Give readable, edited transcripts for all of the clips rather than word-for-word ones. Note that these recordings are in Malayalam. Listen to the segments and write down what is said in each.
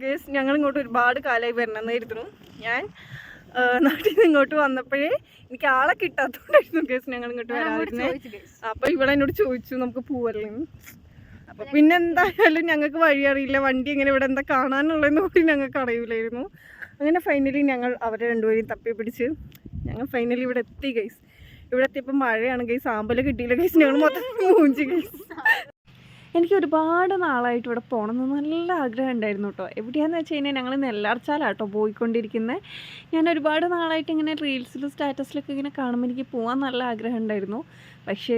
ഗേസ് ഞങ്ങൾ ഇങ്ങോട്ട് ഒരുപാട് കാലമായി വരണമെന്നായിരുന്നു. ഞാൻ നാട്ടിൽ നിന്ന് ഇങ്ങോട്ട് വന്നപ്പോഴേ എനിക്ക് ആളെ കിട്ടാത്തതുകൊണ്ടായിരുന്നു ഗേസ് ഞങ്ങൾ ഇങ്ങോട്ട് വരാതിരുന്നേ. അപ്പോൾ ഇവിടെ എന്നോട് ചോദിച്ചു നമുക്ക് പോവല്ലേ. അപ്പോൾ പിന്നെ എന്തായാലും ഞങ്ങൾക്ക് വഴി അറിയില്ല, വണ്ടി എങ്ങനെ ഇവിടെ എന്താ കാണാനുള്ളതെന്ന് കൂടി ഞങ്ങൾക്ക് അറിയില്ലായിരുന്നു. അങ്ങനെ ഫൈനലി ഞങ്ങൾ അവരെ രണ്ടുപേരും തപ്പി പിടിച്ച് ഞങ്ങൾ ഫൈനലി ഇവിടെ എത്തി ഗൈസ്. ഇവിടെ എത്തിയപ്പോൾ മഴയാണ് ഗൈസ്, ആമ്പല് കിട്ടിയില്ല ഗൈസ്, ഞങ്ങൾ മൊത്തം മൂഞ്ചി ഗൈസ്. എനിക്ക് ഒരുപാട് നാളായിട്ട് ഇവിടെ പോകണമെന്ന് നല്ല ആഗ്രഹം ഉണ്ടായിരുന്നു കേട്ടോ. എവിടെയാണെന്ന് വെച്ച് കഴിഞ്ഞാൽ ഞങ്ങൾ നെല്ലാർച്ചാലാട്ടോ പോയിക്കൊണ്ടിരിക്കുന്നത്. ഞാൻ ഒരുപാട് നാളായിട്ട് ഇങ്ങനെ റീൽസിലും സ്റ്റാറ്റസിലൊക്കെ ഇങ്ങനെ കാണുമ്പോൾ എനിക്ക് പോകാൻ നല്ല ആഗ്രഹം ഉണ്ടായിരുന്നു. പക്ഷേ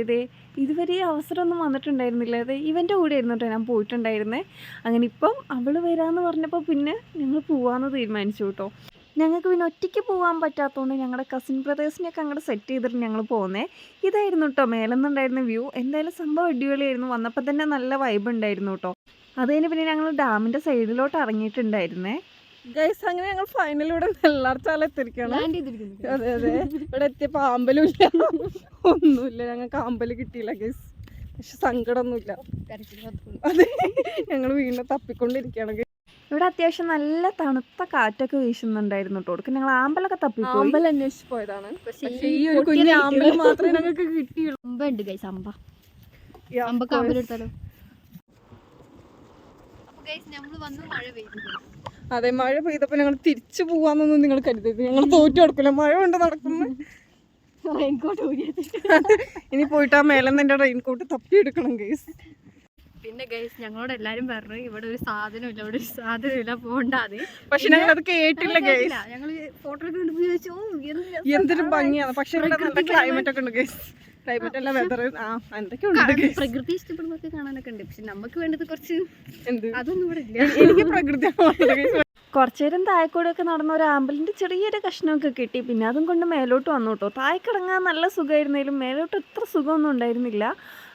ഇതുവരെ അവസരമൊന്നും വന്നിട്ടുണ്ടായിരുന്നില്ല. ഇവൻ്റെ കൂടെ ആയിരുന്നു കേട്ടോ ഞാൻ പോയിട്ടുണ്ടായിരുന്നത്. അങ്ങനെ ഇപ്പം അവൾ വരാമെന്ന് പറഞ്ഞപ്പോൾ പിന്നെ ഞങ്ങൾ പോകാമെന്ന് തീരുമാനിച്ചു കേട്ടോ. ഞങ്ങൾക്ക് പിന്നെ ഒറ്റയ്ക്ക് പോകാൻ പറ്റാത്തതുകൊണ്ട് ഞങ്ങളുടെ കസിൻ ബ്രദേഴ്സിനെയൊക്കെ അങ്ങോട്ട് സെറ്റ് ചെയ്തിട്ട് ഞങ്ങൾ പോകുന്നത്. ഇതായിരുന്നു കേട്ടോ മേലെന്നുണ്ടായിരുന്ന വ്യൂ. എന്തായാലും സംഭവം അടിപൊളിയായിരുന്നു. വന്നപ്പോൾ തന്നെ നല്ല വൈബ് ഉണ്ടായിരുന്നു കേട്ടോ. അത് കഴിഞ്ഞ് പിന്നെ ഞങ്ങൾ ഡാമിൻ്റെ സൈഡിലോട്ട് ഇറങ്ങിയിട്ടുണ്ടായിരുന്നേ ഗൈസ്. അങ്ങനെ ഞങ്ങൾ ഫൈനൽ ഇവിടെ നെല്ലാർച്ചാല എത്തിരിക്കണം. അതെ അതെ, ഇവിടെ എത്തിയപ്പോൾ ആമ്പലും ഇല്ല, ഒന്നുമില്ല, ഞങ്ങൾക്ക് ആമ്പല് കിട്ടിയില്ല ഗൈസ്. പക്ഷെ സങ്കടമൊന്നുമില്ല. അതെ, ഞങ്ങൾ വീണ്ടും തപ്പിക്കൊണ്ടിരിക്കുകയാണ്. ഇവിടെ അത്യാവശ്യം നല്ല തണുത്ത കാറ്റൊക്കെ വീശുന്നുണ്ടായിരുന്നു കേട്ടോ. ഞങ്ങൾ ആമ്പലൊക്കെ തപ്പിപ്പോയി, ആമ്പൽ അന്വേഷിച്ച് പോയതാണ്. പക്ഷേ ഈ ഒരു കുഞ്ഞു ആമ്പൽ മാത്രമേ ഞങ്ങൾക്ക് കിട്ടിയുള്ളൂ. അമ്പുണ്ട് ഗൈസ്, അമ്പക്ക് ആമ്പലെടുത്താലോ. അതെ, മഴ പെയ്തപ്പോൾ ഞങ്ങൾ തിരിച്ചു പോവാന്നൊന്നും നിങ്ങൾ കരുതരുത്. ഞങ്ങൾ തോറ്റു കൊടുക്കില്ല, മഴ കൊണ്ട് നടക്കുന്നു. റെയിൻകോട്ട് ഇനി പോയിട്ട് ആ മേലെന്ന് എൻ്റെ റെയിൻകോട്ട് തപ്പിയെടുക്കണം ഗൈസ്. പിന്നെ ഗൈസ് ഞങ്ങളോട് എല്ലാരും പറഞ്ഞു ഇവിടെ ഒരു സാധനമില്ല, ഇവിടെ ഒരു സാധനമില്ല, പോണ്ടാതെ. പക്ഷെ ഞങ്ങൾ അത് കേട്ടില്ല ഗൈസ്. ഞങ്ങള് ഫോട്ടോ ഒക്കെ കണ്ടു ചോദിച്ചു എന്തൊരു ഭംഗിയാണ്. പക്ഷെ ഇവിടെ നല്ല ക്ലൈമറ്റ് ഒക്കെ ഉണ്ട് ഗൈസ്. ക്ലൈമറ്റ് അല്ല, വെതർ എന്തൊക്കെയുണ്ട്. പ്രകൃതി ഇഷ്ടപ്പെടുന്നൊക്കെ കാണാനൊക്കെ ഉണ്ട്. പക്ഷെ നമുക്ക് വേണ്ടത് കുറച്ച് അതൊന്നും ഇവിടെ ഇല്ല. എനിക്ക് പ്രകൃതി കുറച്ചു നേരം താഴെക്കൂടെയൊക്കെ നടന്ന ഒരു ആമ്പലിൻ്റെ ചെറിയൊരു കഷ്ണമൊക്കെ കിട്ടി. പിന്നെ അതും കൊണ്ട് മേലോട്ട് വന്നു കേട്ടോ. താഴെക്കിടങ്ങാൻ നല്ല സുഖമായിരുന്നാലും മേലോട്ട് എത്ര സുഖമൊന്നും ഉണ്ടായിരുന്നില്ല.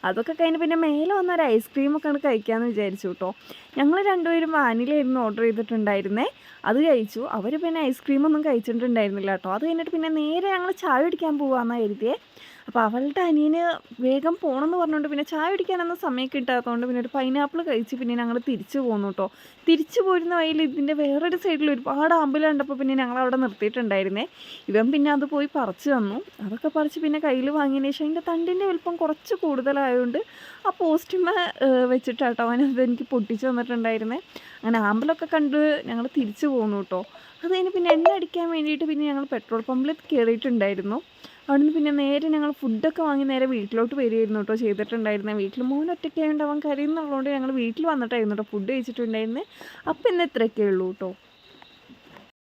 അതൊക്കെ കഴിഞ്ഞ് പിന്നെ മേലെ വന്നൊരു ഐസ്ക്രീമൊക്കെ ആണ് കഴിക്കാമെന്ന് വിചാരിച്ചു കേട്ടോ. ഞങ്ങൾ രണ്ടുപേരും വാനിലായിരുന്നു ഓർഡർ ചെയ്തിട്ടുണ്ടായിരുന്നേ. അത് കഴിച്ചു. അവർ പിന്നെ ഐസ്ക്രീമൊന്നും കഴിച്ചിട്ടുണ്ടായിരുന്നില്ല കേട്ടോ. അത് കഴിഞ്ഞിട്ട് പിന്നെ നേരെ ഞങ്ങൾ ചായ കുടിക്കാൻ പോകാമെന്നാണ് കരുതിയേ. അപ്പോൾ അവളുടെ അനിയന് വേഗം പോകണമെന്ന് പറഞ്ഞുകൊണ്ട് പിന്നെ ചായ കുടിക്കാനൊന്നും സമയം കിട്ടാത്തതുകൊണ്ട് പിന്നെ ഒരു പൈനാപ്പിൾ കഴിച്ച് പിന്നെ ഞങ്ങൾ തിരിച്ചു പോന്നു കേട്ടോ. തിരിച്ചു പോരുന്ന വഴിയിൽ ഇതിൻ്റെ വേറൊരു സൈഡിൽ ഒരുപാട് ആമ്പൽ കണ്ടപ്പോൾ പിന്നെ ഞങ്ങൾ അവിടെ നിർത്തിയിട്ടുണ്ടായിരുന്നേ. ഇവൻ പിന്നെ അത് പോയി പറിച്ച് തന്നു. അതൊക്കെ പറിച്ച് പിന്നെ കയ്യിൽ വാങ്ങിയതിന് ശേഷം അതിൻ്റെ തണ്ടിൻ്റെ വലിപ്പം കുറച്ച് കൂടുതലായതുകൊണ്ട് ആ പോസ്റ്റിമ വെച്ചിട്ടാട്ടോ അവനത് എനിക്ക് പൊട്ടിച്ച് തന്നിട്ടുണ്ടായിരുന്നേ. അങ്ങനെ ആമ്പലൊക്കെ കണ്ട് ഞങ്ങൾ തിരിച്ചു പോന്നു കേട്ടോ. അത് കഴിഞ്ഞ് പിന്നെ എണ്ണ അടിക്കാൻ വേണ്ടിയിട്ട് പിന്നെ ഞങ്ങൾ പെട്രോൾ പമ്പിൽ കയറിയിട്ടുണ്ടായിരുന്നു. അവിടുന്ന് പിന്നെ നേരെ ഞങ്ങൾ ഫുഡൊക്കെ വാങ്ങി നേരെ വീട്ടിലോട്ട് വരികയായിരുന്നു കേട്ടോ ചെയ്തിട്ടുണ്ടായിരുന്നത്. വീട്ടിൽ മോൻ ഒറ്റയ്ക്കായതുകൊണ്ട് അവൻ കരയുന്നുള്ളതുകൊണ്ട് ഞങ്ങൾ വീട്ടിൽ വന്നിട്ടായിരുന്നു കേട്ടോ ഫുഡ് കഴിച്ചിട്ടുണ്ടായിരുന്നത്. അപ്പം ഇന്ന് ഇത്രയൊക്കെ ഉള്ളൂ കേട്ടോ.